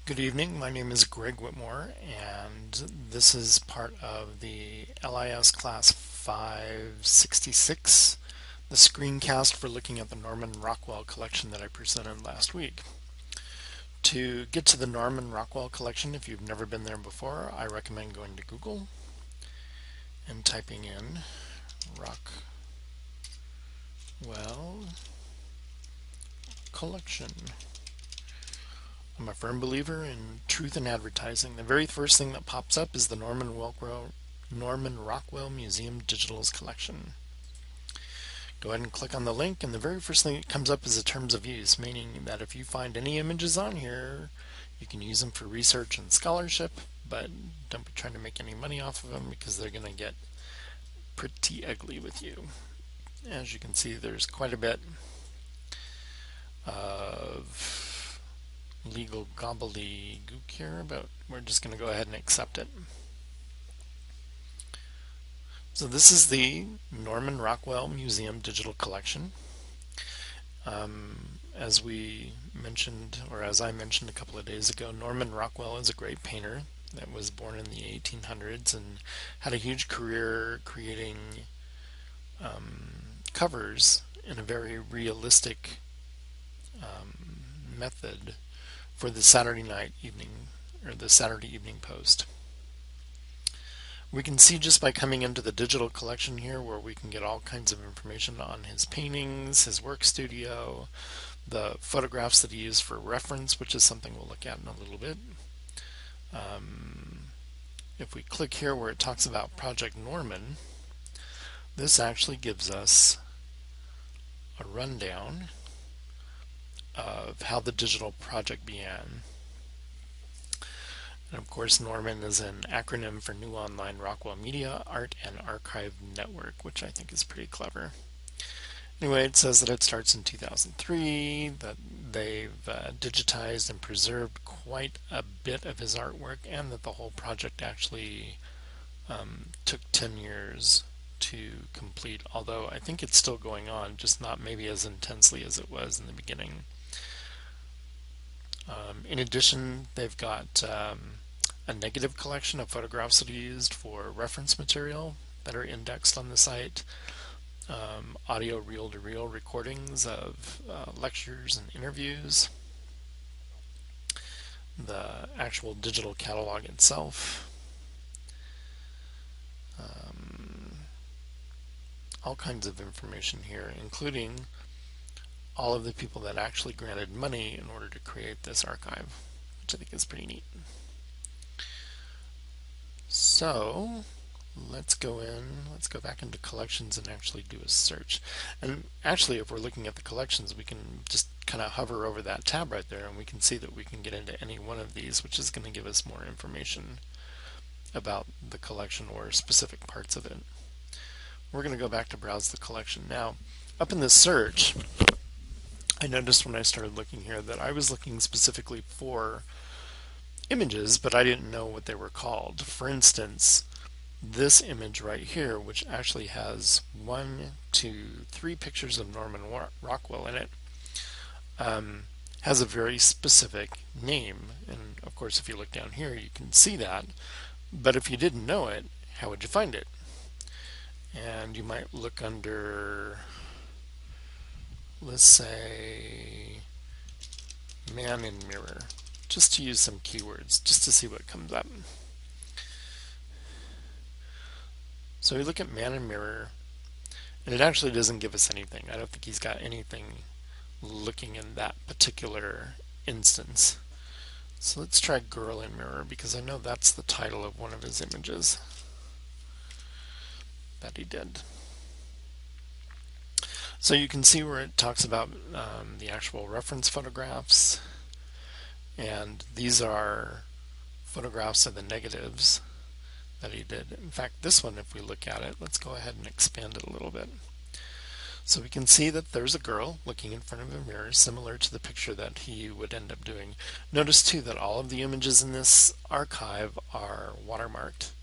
Good evening. My name is Greg Whitmore, and this is part of the LIS Class 566, the screencast for looking at the Norman Rockwell collection that I presented last week. To get to the Norman Rockwell collection, if you've never been there before, I recommend going to Google and typing in Rockwell Collection. I'm a firm believer in truth in advertising. The very first thing that pops up is the Norman Rockwell Museum Digital's collection. Go ahead and click on the link, and the very first thing that comes up is the terms of use, meaning that if you find any images on here, you can use them for research and scholarship, but don't be trying to make any money off of them because they're going to get pretty ugly with you. As you can see, there's quite a bit of legal gobbledygook here, but we're just going to go ahead and accept it. So this is the Norman Rockwell Museum Digital Collection. As we mentioned, or as I mentioned a couple of days ago, Norman Rockwell is a great painter that was born in the 1800s and had a huge career creating covers in a very realistic method for the Saturday Evening Post. We can see just by coming into the digital collection here where we can get all kinds of information on his paintings, his work studio, the photographs that he used for reference, which is something we'll look at in a little bit. If we click here where it talks about Project Norman, this actually gives us a rundown of how the digital project began. And of course, Norman is an acronym for New Online Rockwell Media Art and Archive Network, which I think is pretty clever. Anyway, it says that it starts in 2003, that they've digitized and preserved quite a bit of his artwork, and that the whole project actually took 10 years to complete, although I think it's still going on, just not maybe as intensely as it was in the beginning. In addition, they've got a negative collection of photographs that are used for reference material that are indexed on the site, audio reel-to-reel recordings of lectures and interviews, the actual digital catalog itself, all kinds of information here, including all of the people that actually granted money in order to create this archive, which I think is pretty neat. So let's go back into collections and actually do a search. And actually, if we're looking at the collections, we can just kind of hover over that tab right there and we can see that we can get into any one of these, which is going to give us more information about the collection or specific parts of it. We're going to go back to browse the collection. Now, up in the search, I noticed when I started looking here that I was looking specifically for images, but I didn't know what they were called. For instance, this image right here, which actually has 3 pictures of Norman Rockwell in it, has a very specific name. And of course, if you look down here, you can see that. But if you didn't know it, how would you find it? And you might look under, let's say, man in mirror, just to use some keywords, just to see what comes up. So we look at man in mirror, and it actually doesn't give us anything. I don't think he's got anything looking in that particular instance. So let's try girl in mirror, because I know that's the title of one of his images that he did. So you can see where it talks about the actual reference photographs, and these are photographs of the negatives that he did. In fact, this one, if we look at it, let's go ahead and expand it a little bit. So we can see that there's a girl looking in front of a mirror, similar to the picture that he would end up doing. Notice too that all of the images in this archive are watermarked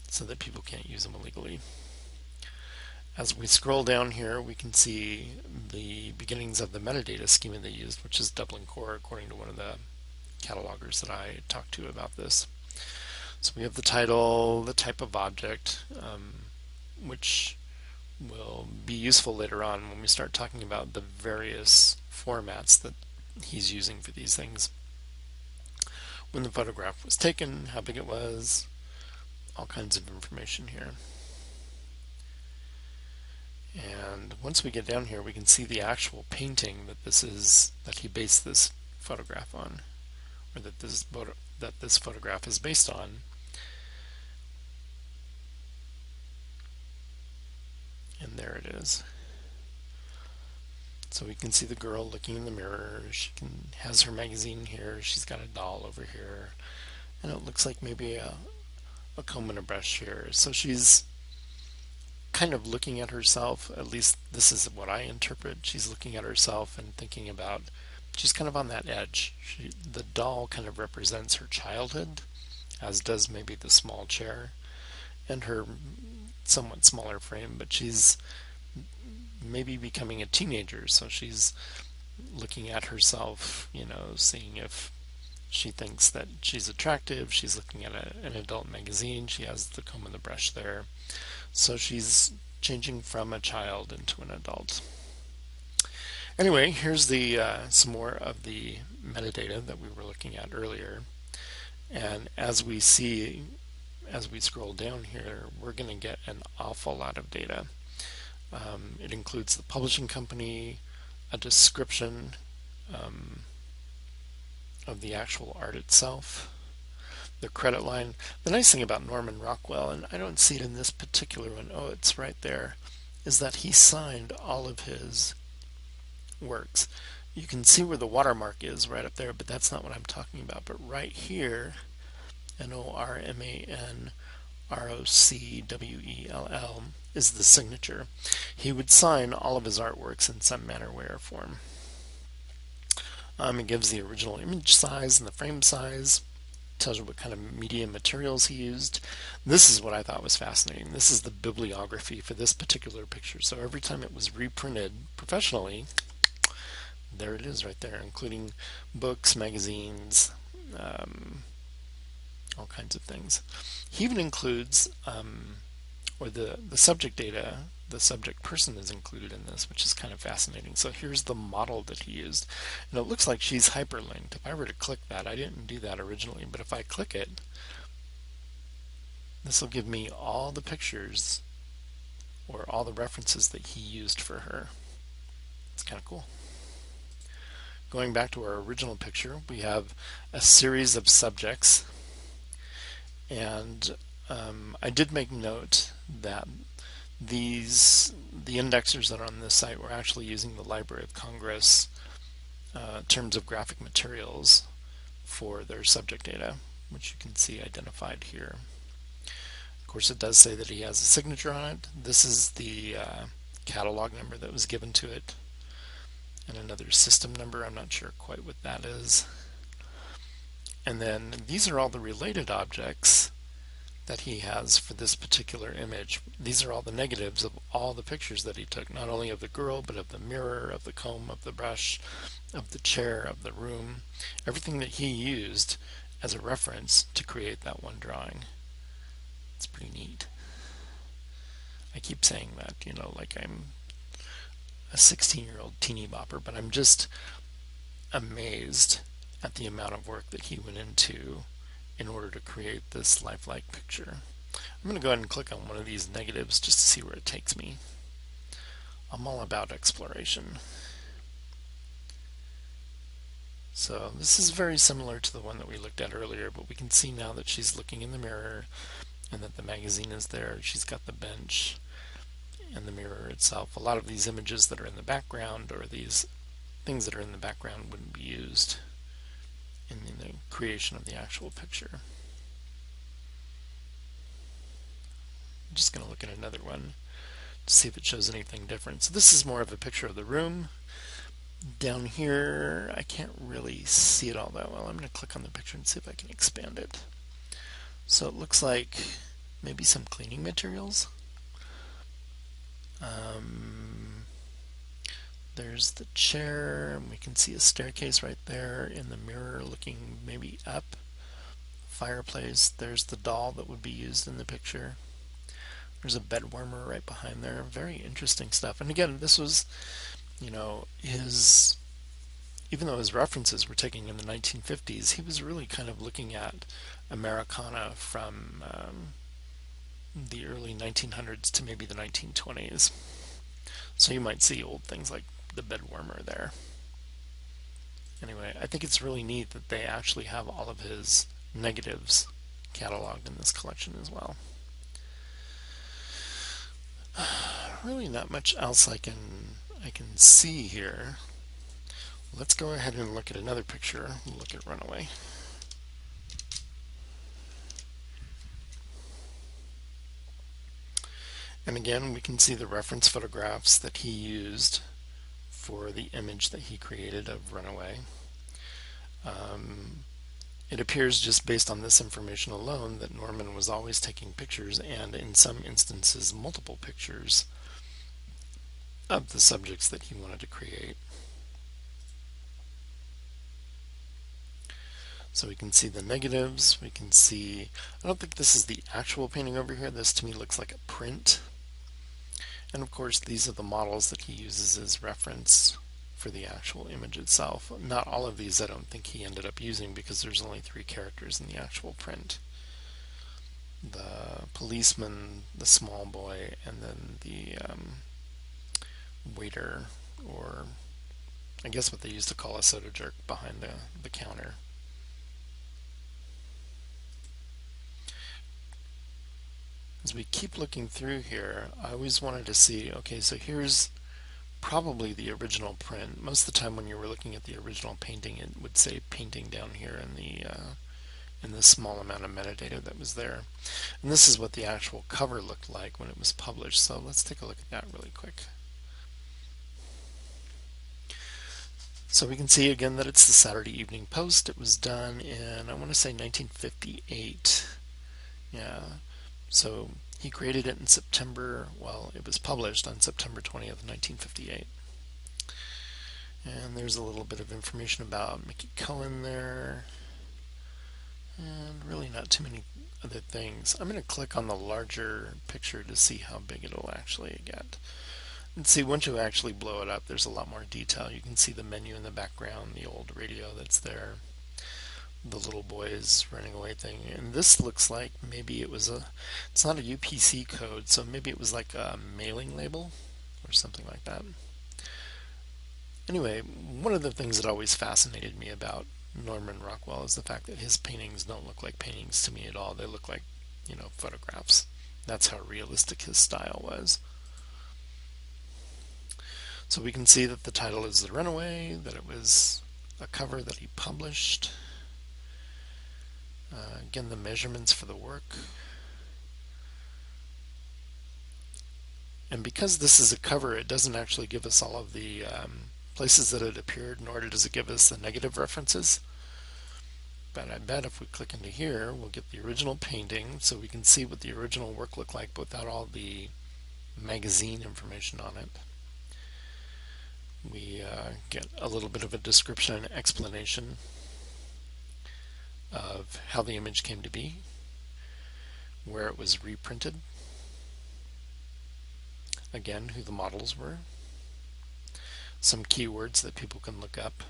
so that people can't use them illegally. As we scroll down here, we can see the beginnings of the metadata schema they used, which is Dublin Core, according to one of the catalogers that I talked to about this. So we have the title, the type of object, which will be useful later on when we start talking about the various formats that he's using for these things. When the photograph was taken, how big it was, all kinds of information here. And once we get down here, we can see the actual painting that he based this photograph on, or that this photograph is based on. And there it is. So we can see the girl looking in the mirror. She has her magazine here. She's got a doll over here, and it looks like maybe a comb and a brush here. So she's kind of looking at herself. At least this is what I interpret. She's looking at herself and thinking about. She's kind of on that edge. The doll kind of represents her childhood, as does maybe the small chair and her somewhat smaller frame, but she's maybe becoming a teenager, so she's looking at herself, seeing if she thinks that she's attractive. She's looking at an adult magazine. She has the comb and the brush there. So she's changing from a child into an adult. Anyway, here's some more of the metadata that we were looking at earlier. And as we scroll down here, we're going to get an awful lot of data. It includes the publishing company, a description of the actual art itself, the credit line. The nice thing about Norman Rockwell, and I don't see it in this particular one, oh, it's right there, is that he signed all of his works. You can see where the watermark is right up there, but that's not what I'm talking about. But right here, NORMANROCWELL is the signature. He would sign all of his artworks in some manner, way, or form. It gives the original image size and the frame size. Tells you what kind of media materials he used. This is what I thought was fascinating. This is the bibliography for this particular picture. So every time it was reprinted professionally, there it is right there, including books, magazines, all kinds of things. He even includes, or the subject data, the subject person is included in this, which is kind of fascinating. So here's the model that he used. And it looks like she's hyperlinked. If I were to click that, I didn't do that originally, but if I click it, this will give me all the pictures or all the references that he used for her. It's kind of cool. Going back to our original picture, we have a series of subjects, and I did make note that the indexers that are on this site were actually using the Library of Congress terms of graphic materials for their subject data, which you can see identified here. Of course, it does say that he has a signature on it. This is the catalog number that was given to it, and another system number. I'm not sure quite what that is. And then these are all the related objects that he has for this particular image. These are all the negatives of all the pictures that he took, not only of the girl, but of the mirror, of the comb, of the brush, of the chair, of the room, everything that he used as a reference to create that one drawing. It's pretty neat. I keep saying that, like I'm a 16-year-old teeny bopper, but I'm just amazed at the amount of work that he went into in order to create this lifelike picture. I'm going to go ahead and click on one of these negatives just to see where it takes me. I'm all about exploration. So this is very similar to the one that we looked at earlier, but we can see now that she's looking in the mirror and that the magazine is there. She's got the bench and the mirror itself. A lot of these images that are in the background, or these things that are in the background, wouldn't be used in the creation of the actual picture. I'm just going to look at another one to see if it shows anything different. So this is more of a picture of the room. Down here, I can't really see it all that well. I'm going to click on the picture and see if I can expand it. So it looks like maybe some cleaning materials. There's the chair, and we can see a staircase right there in the mirror looking maybe up. Fireplace, there's the doll that would be used in the picture. There's a bed warmer right behind there. Very interesting stuff. And again, this was, his, even though his references were taken in the 1950s, he was really kind of looking at Americana from the early 1900s to maybe the 1920s. So you might see old things like the bed warmer there. Anyway, I think it's really neat that they actually have all of his negatives cataloged in this collection as well. Really not much else I can see here. Let's go ahead and look at another picture. Look at Runaway. And again, we can see the reference photographs that he used for the image that he created of Runaway. It appears just based on this information alone that Norman was always taking pictures, and in some instances multiple pictures, of the subjects that he wanted to create. So we can see the negatives, we can see, I don't think this is the actual painting over here, this to me looks like a print. And of course these are the models that he uses as reference for the actual image itself. Not all of these I don't think he ended up using because there's only 3 characters in the actual print. The policeman, the small boy, and then the waiter, or I guess what they used to call a soda jerk behind the counter. As we keep looking through here, I always wanted to see, okay, so here's probably the original print. Most of the time when you were looking at the original painting, it would say painting down here in the small amount of metadata that was there. And this is what the actual cover looked like when it was published. So let's take a look at that really quick. So we can see again that it's the Saturday Evening Post. It was done in, I want to say 1958. Yeah. So he created it in September, well, it was published on September 20th, 1958. And there's a little bit of information about Mickey Cohen there. And really not too many other things. I'm going to click on the larger picture to see how big it'll actually get. And see, once you actually blow it up, there's a lot more detail. You can see the menu in the background, the old radio that's there, the little boys running away thing. And this looks like maybe it was it's not a UPC code, so maybe it was like a mailing label or something like that. Anyway, one of the things that always fascinated me about Norman Rockwell is the fact that his paintings don't look like paintings to me at all. They look like, photographs. That's how realistic his style was. So we can see that the title is The Runaway, that it was a cover that he published. Again, the measurements for the work. And because this is a cover, it doesn't actually give us all of the places that it appeared, nor does it give us the negative references. But I bet if we click into here, we'll get the original painting, so we can see what the original work looked like without all the magazine information on it. We get a little bit of a description and explanation of how the image came to be, where it was reprinted, again, who the models were, some keywords that people can look up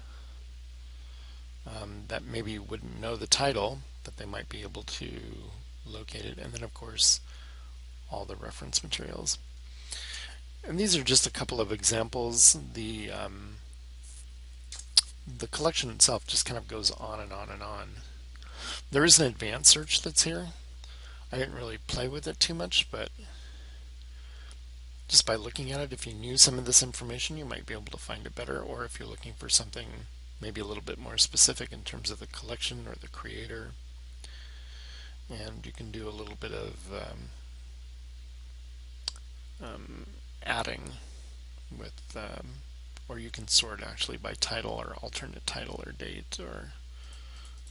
that maybe wouldn't know the title, but they might be able to locate it, and then of course all the reference materials. And these are just a couple of examples. The collection itself just kind of goes on and on and on. There is an advanced search that's here. I didn't really play with it too much, but just by looking at it, if you knew some of this information, you might be able to find it better, or if you're looking for something maybe a little bit more specific in terms of the collection or the creator. And you can do a little bit of adding with, or you can sort actually by title or alternate title or date or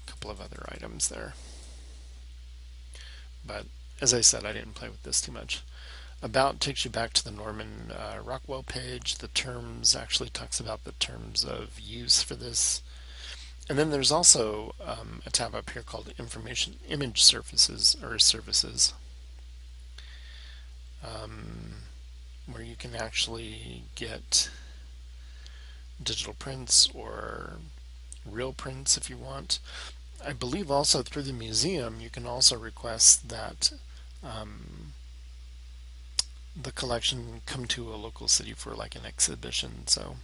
a couple of other items there. But as I said, I didn't play with this too much. About takes you back to the Norman Rockwell page. The terms actually talks about the terms of use for this. And then there's also a tab up here called Information Image Surfaces or Services, where you can actually get digital prints or real prints if you want. I believe also through the museum you can also request that the collection come to a local city for like an exhibition. So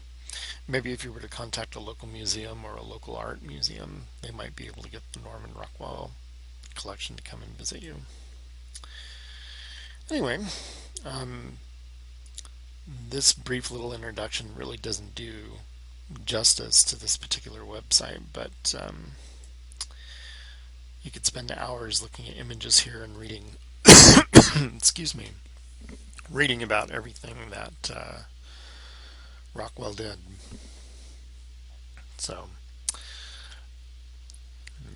maybe if you were to contact a local museum or a local art museum, they might be able to get the Norman Rockwell collection to come and visit you. Anyway, this brief little introduction really doesn't do justice to this particular website, but you could spend hours looking at images here and reading, excuse me, reading about everything that Rockwell did. So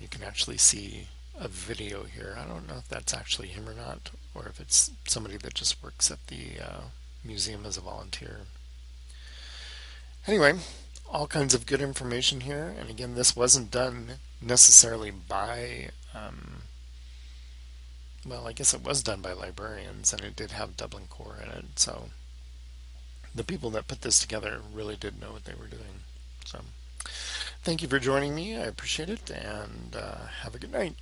you can actually see a video here. I don't know if that's actually him or not, or if it's somebody that just works at the museum as a volunteer. Anyway, all kinds of good information here. And again, this wasn't done necessarily by, well, I guess it was done by librarians, and it did have Dublin Core in it. So the people that put this together really did know what they were doing. So thank you for joining me. I appreciate it, and have a good night.